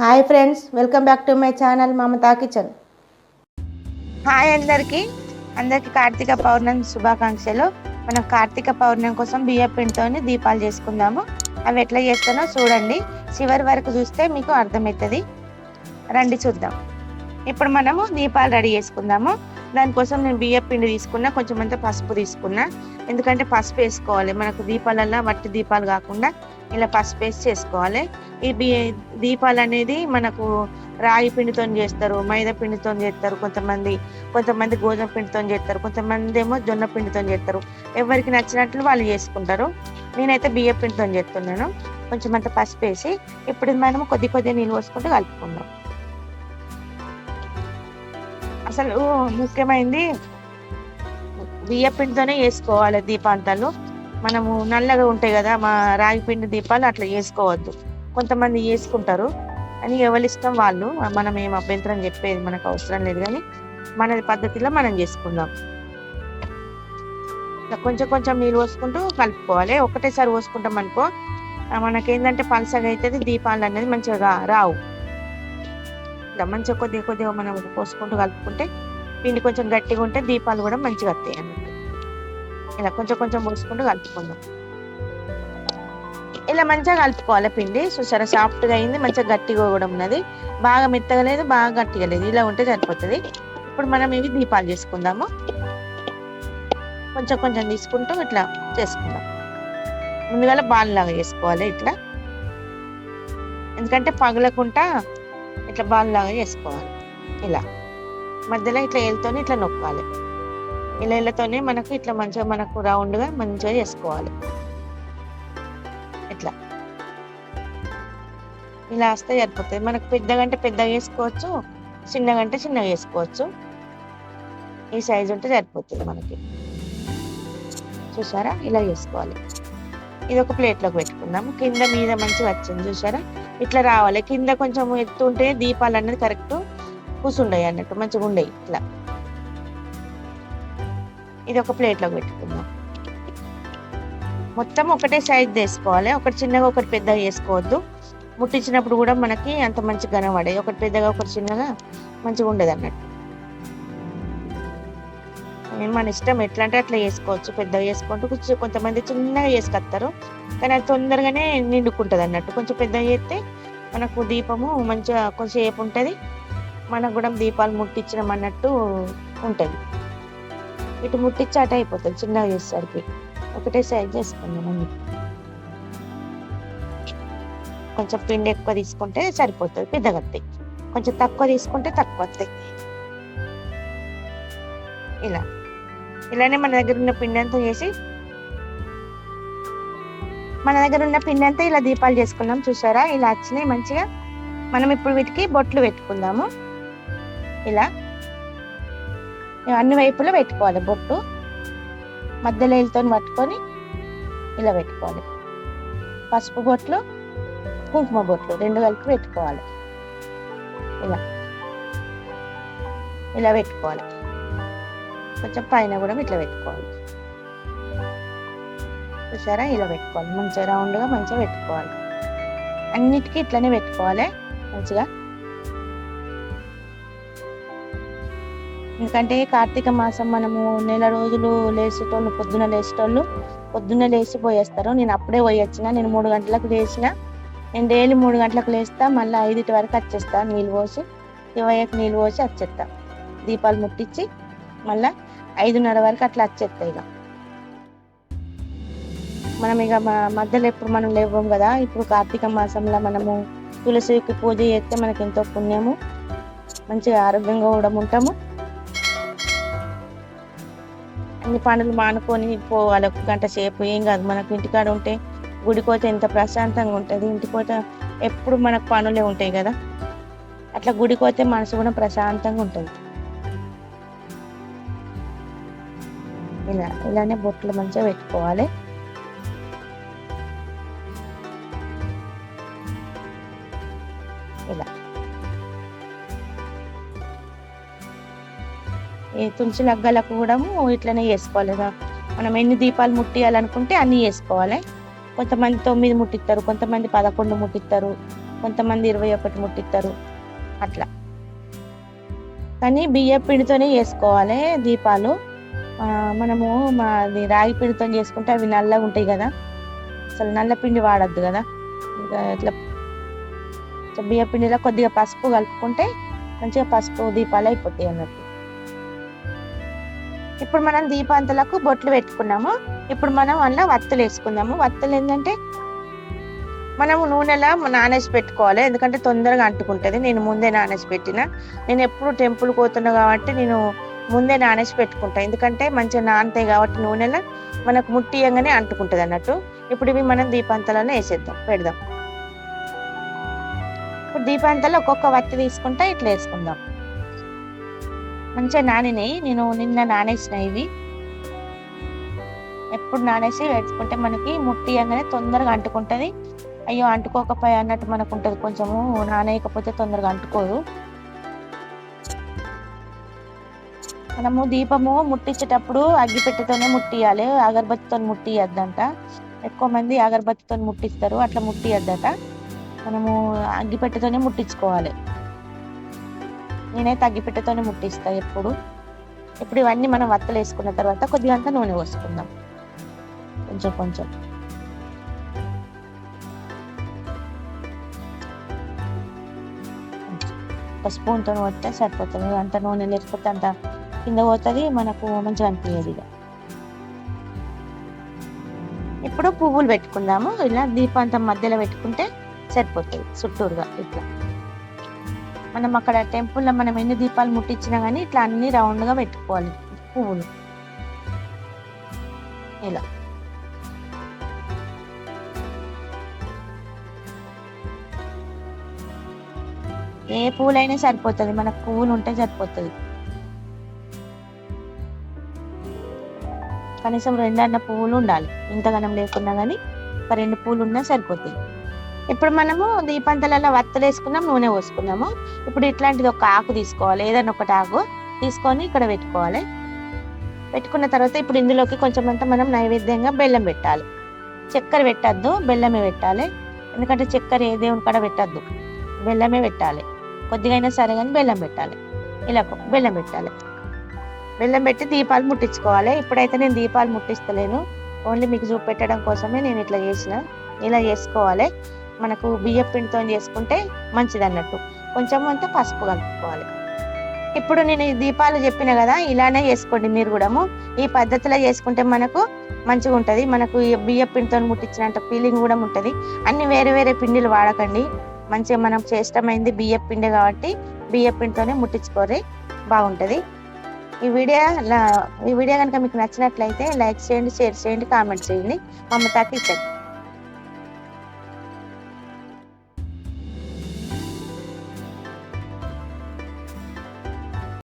Hi friends, welcome back to my channel Mamata kitchen. Hi అందరికి కార్తీక పౌర్ణమి శుభాకాంక్షలు. మనం కార్తీక పౌర్ణమి కోసం బియ్య పిండితో దీపాలు చేసుకుందాము. అవి ఎట్లా చేస్తానో చూడండి, చివరి వరకు చూస్తే మీకు అర్థమవుతుంది. రండి చూద్దాం. ఇప్పుడు మనము దీపాలు రెడీ చేసుకుందాము. దానికోసం నేను బియ్య పిండి తీసుకున్నా, కొంచెం అంతా పసుపు తీసుకున్నా. ఎందుకంటే పసుపు వేసుకోవాలి, మనకు దీపాలల్లో వట్టి దీపాలు కాకుండా ఇలా పసుపు వేసి చేసుకోవాలి. ఈ దీపాలు అనేది మనకు రాగి పిండితో చేస్తారు, మైదా పిండితో చేస్తారు, కొంతమంది గోధుమ పిండితో చేస్తారు, కొంతమంది ఏమో జొన్న పిండితో చేస్తారు. ఎవరికి నచ్చినట్లు వాళ్ళు చేసుకుంటారు. నేనైతే బియ్య పిండితో చేస్తున్నాను. కొంచెం అంత పసుపు వేసి ఇప్పుడు మనము కొద్ది నీళ్ళు పోసుకుంటూ కలుపుకుందాం. అసలు ముఖ్యమైనది బియ్య పిండితోనే వేసుకోవాలి దీపాంతాలు. మనము నల్లగా ఉంటాయి కదా మా రాగి పిండి దీపాలు, అట్లా వేసుకోవద్దు. కొంతమంది వేసుకుంటారు, అని ఎవరి ఇష్టం వాళ్ళు. మనం ఏం అభ్యంతరం చెప్పేది మనకు అవసరం లేదు, కానీ మన పద్ధతిలో మనం చేసుకుందాం. కొంచెం కొంచెం నీళ్ళు పోసుకుంటూ కలుపుకోవాలి. ఒకటేసారి పోసుకుంటాం అనుకో మనకేంటంటే పలసగా అవుతుంది, దీపాలు అనేది మంచిగా రావు. ఇలా మంచిగా కొద్దిగా మనం పోసుకుంటూ కలుపుకుంటే పిండి కొంచెం గట్టిగా ఉంటే దీపాలు కూడా మంచిగా వస్తాయి అన్నట్టు. ఇలా కొంచెం పోసుకుంటూ కలుపుకుందాం. ఇలా మంచిగా కలుపుకోవాలి. పిండి చూసారా సాఫ్ట్గా అయింది, మంచిగా గట్టిగా కూడా ఉన్నది. బాగా మెత్తగా లేదు, బాగా గట్టిగా లేదు, ఇలా ఉంటే సరిపోతుంది. ఇప్పుడు మనం ఇవి దీపాలు చేసుకుందాము. కొంచెం తీసుకుంటూ ఇట్లా చేసుకుందాం. ముందుగా బాల్ లాగా చేసుకోవాలి ఇట్లా, ఎందుకంటే పగలకుండా ఇట్లా బాల్ లాగా చేసుకోవాలి. ఇలా మధ్యలో ఇట్లా ఏళ్ళతోనే ఇట్లా నొక్కాలి. ఇలా ఏళ్ళతోనే మనకు ఇట్లా మంచిగా మనకు రౌండ్గా మంచిగా చేసుకోవాలి. ఇట్లా ఇలా వస్తే సరిపోతుంది. మనకు పెద్దగా వేసుకోవచ్చు, చిన్నగా వేసుకోవచ్చు. ఈ సైజు ఉంటే సరిపోతుంది మనకి. చూసారా ఇలా చేసుకోవాలి. ఇది ఒక ప్లేట్లోకి పెట్టుకుందాము. కింద మీద మంచిగా వచ్చింది చూసారా, ఇట్లా రావాలి. కింద కొంచెం ఎత్తు ఉంటే దీపాలు అనేది కరెక్ట్ కూసుండయి అన్నట్టు, మంచిగా ఉండయి. ఇట్లా ఇది ఒక ప్లేట్లోకి పెట్టుకుందాం. మొత్తం ఒకటే సైజ్ వేసుకోవాలి, ఒకటి చిన్నగా ఒకటి పెద్దగా వేసుకోవద్దు. ముట్టించినప్పుడు కూడా మనకి అంత మంచిగా కనబడాయి. ఒకటి పెద్దగా ఒకటి చిన్నగా మంచిగా ఉండదు అన్నట్టు. మన ఇష్టం ఎట్లా అంటే అట్లా వేసుకోవచ్చు. పెద్దగా వేసుకుంటూ కొంతమంది చిన్నగా వేసుకొస్తారు, కానీ అది తొందరగానే నిండుకుంటుంది అన్నట్టు. కొంచెం పెద్దగా చేస్తే మనకు దీపము మంచిగా కొంచెంసేపు ఉంటుంది, మనకు కూడా దీపాలు ముట్టించడం అన్నట్టు ఉంటుంది. ఇటు ముట్టించి అటు అయిపోతుంది చిన్నగా చేసేసరికి. ఒకటే సైజ్ చేసుకుందాం అన్ని. కొంచెం పిండి ఎక్కువ తీసుకుంటే సరిపోతుంది, పెద్దగా వస్తాయి. కొంచెం తక్కువ తీసుకుంటే తక్కువ వస్తాయి. ఇలానే మన దగ్గర ఉన్న పిండి అంతా ఇలా దీపాలు చేసుకున్నాం. చూసారా ఇలా వచ్చినాయి మంచిగా. మనం ఇప్పుడు వీటికి బొట్లు పెట్టుకుందాము. ఇలా అన్ని వైపులా పెట్టుకోవాలి బొట్టు. మధ్యలో ఏళ్ళతో పట్టుకొని ఇలా పెట్టుకోవాలి. పసుపు బొట్లు, కుంకుమ బొట్లు రెండు కలిపి పెట్టుకోవాలి. ఇలా పెట్టుకోవాలి. కొంచెం పైన కూడా ఇట్లా పెట్టుకోవాలి. చూసారా ఇలా పెట్టుకోవాలి. మంచిగా రౌండ్గా మంచిగా పెట్టుకోవాలి. అన్నిటికీ ఇట్లనే పెట్టుకోవాలి మంచిగా. ఎందుకంటే కార్తీక మాసం మనము నెల రోజులు పొద్దున్న లేచి పోయేస్తారు. నేను అప్పుడే పోయొచ్చిన. నేను 3 గంటలకు లేచిన. నేను డైలీ 3 గంటలకు లేస్తా, మళ్ళీ 5 వరకు వచ్చేస్తా. నీళ్ళు పోసి 20కి నీళ్ళు పోసి వచ్చేస్తా. దీపాలు ముట్టించి మళ్ళీ 5:30 వరకు అట్లా వచ్చేస్తాయి. ఇక మనం మధ్యలో ఎప్పుడు మనం లేవం కదా. ఇప్పుడు కార్తీక మాసంలో మనము తులసికి పూజ చేస్తే మనకి ఎంతో పుణ్యము, మంచిగా ఆరోగ్యంగా కూడా ఉంటాము. అన్ని పనులు మానుకొని పోవాలి. 1 గంట సేపు ఏం కాదు. మనకు ఇంటికాడ ఉంటే గుడికి పోతే ఎంత ప్రశాంతంగా ఉంటుంది. ఇంటికి పోతే ఎప్పుడు మనకు పనులే ఉంటాయి కదా, అట్లా గుడికి పోతే మనసు కూడా ప్రశాంతంగా ఉంటుంది. ఇలానే బొట్లు మంచిగా పెట్టుకోవాలి. ఇలా ఈ తులసి లగ్గలకు కూడా ఇట్లనే వేసుకోవాలి. మనం ఎన్ని దీపాలు ముట్టియాలనుకుంటే అన్ని వేసుకోవాలి. కొంతమంది 9 ముట్టిస్తారు, కొంతమంది 11 ముట్టిస్తారు, కొంతమంది 21 ముట్టిస్తారు అట్లా. కానీ బియ్య పిండితోనే చేసుకోవాలి దీపాలు. మనము మాది రాగి పిండితో చేసుకుంటే అవి నల్లగా ఉంటాయి కదా, అసలు నల్ల పిండి వాడద్దు కదా. ఇంకా ఇట్లా బియ్య పిండిలో కొద్దిగా పసుపు కలుపుకుంటే మంచిగా పసుపు దీపాలు అయిపోతాయి అన్నట్టు. ఇప్పుడు మనం దీపాంతలకు బొట్లు పెట్టుకున్నాము. ఇప్పుడు మనం అందులో వత్తులు వేసుకుందాము. వత్తులు ఏంటంటే మనము నూనెలా నానేసి పెట్టుకోవాలి, ఎందుకంటే తొందరగా అంటుకుంటుంది. నేను ముందే నానేసి పెట్టిన, నేను ఎప్పుడు టెంపుల్ పోతున్నా కాబట్టి నేను ముందే నానేసి పెట్టుకుంటా, ఎందుకంటే మంచిగా నానతాయి కాబట్టి నూనెలో మనకు ముట్టియంగానే అంటుకుంటుంది అన్నట్టు. ఇప్పుడు ఇవి మనం దీపాంతలను వేసేద్దాం, పెడదాం. ఇప్పుడు దీపాంతలో ఒక్కొక్క వత్తి తీసుకుంటా ఇట్లా వేసుకుందాం. మంచిగా నానినాయి, నేను నిన్న నానేసిన ఇవి. ఎప్పుడు నానేసి వేసుకుంటే మనకి ముట్టియంగానే తొందరగా అంటుకుంటుంది. అయ్యో అంటుకోకపోయా అన్నట్టు మనకు ఉంటుంది, కొంచెము నానేయకపోతే తొందరగా అంటుకోదు. మనము దీపము ముట్టించేటప్పుడు అగ్గిపెట్టెతోనే ముట్టియాలి, అగరబత్తితో ముట్టియద్దంట. ఎక్కువ మంది అగరబత్తితో ముట్టిస్తారు, అట్లా ముట్టియద్దట. మనము అగ్గిపెట్టెతోనే ముట్టించుకోవాలి. నేనైతే అగ్గిపెట్టెతోనే ముట్టిస్తా ఎప్పుడు. ఇప్పుడు ఇవన్నీ మనం వత్తలు వేసుకున్న తర్వాత కొద్దిగా అంతా నూనె పోసుకుందాం, కొంచెం కొంచెం. ఒక స్పూన్తో పోతే సరిపోతుంది, అంత నూనె లేకపోతే అంత కింద పోతుంది, మనకు మంచిగా అనిపించదు. ఇక ఇప్పుడు పువ్వులు పెట్టుకుందాము. ఇలా దీపాంతం మధ్యలో పెట్టుకుంటే సరిపోతుంది చుట్టూరుగా. ఇట్లా మనం అక్కడ టెంపుల్లో మనం ఎన్ని దీపాలు ముట్టించినా కానీ ఇట్లా అన్ని రౌండ్గా పెట్టుకోవాలి పువ్వులు. ఇలా ఏ పువ్వులైనా సరిపోతుంది, మనకు పువ్వులు ఉంటే సరిపోతుంది. కనీసం 2 అన్న పువ్వులు ఉండాలి, ఇంతగానం లేకున్నా కానీ ఒక 2 పువ్వులు ఉన్నా సరిపోతాయి. ఇప్పుడు మనము దీపంతలలో వత్తలు వేసుకున్నాం, నూనె పోసుకున్నాము. ఇప్పుడు ఇట్లాంటిది ఒక ఆకు తీసుకోవాలి, ఏదైనా ఒకటి ఆకు తీసుకొని ఇక్కడ పెట్టుకోవాలి. పెట్టుకున్న తర్వాత ఇప్పుడు ఇందులోకి కొంచెం అంతా మనం నైవేద్యంగా బెల్లం పెట్టాలి. చక్కెర పెట్టద్దు, బెల్లమే పెట్టాలి. ఎందుకంటే చక్కెర ఏ దేవుని కాడ పెట్టద్దు, బెల్లమే పెట్టాలి. కొద్దిగా అయినా సరే కానీ బెల్లం పెట్టాలి. ఇలా బెల్లం పెట్టాలి, బెల్లం పెట్టి దీపాలు ముట్టించుకోవాలి. ఇప్పుడైతే నేను దీపాలు ముట్టిస్తలేను, ఓన్లీ మీకు చూపెట్టడం కోసమే నేను ఇట్లా చేసిన. ఇలా చేసుకోవాలి. మనకు బియ్యం పిండితో చేసుకుంటే మంచిది అన్నట్టు. కొంచెం అంతా పసుపు కలుపుకోవాలి. ఇప్పుడు నేను ఈ దీపాలు చెప్పిన కదా, ఇలానే చేసుకోండి మీరు కూడా. ఈ పద్ధతిలో చేసుకుంటే మనకు మంచిగా ఉంటుంది. మనకు బియ్యం పిండితో ముట్టించినంత ఫీలింగ్ కూడా ఉంటుంది. అన్ని వేరే వేరే పిండిలు వాడకండి, మంచిగా మనం చేష్టమైంది బియ్యం పిండి కాబట్టి బియ్యం పిండితోనే ముట్టించుకోరి, బాగుంటుంది. ఈ వీడియో కనుక మీకు నచ్చినట్లయితే లైక్ చేయండి, షేర్ చేయండి, కామెంట్ చేయండి. మమతా కిచెన్.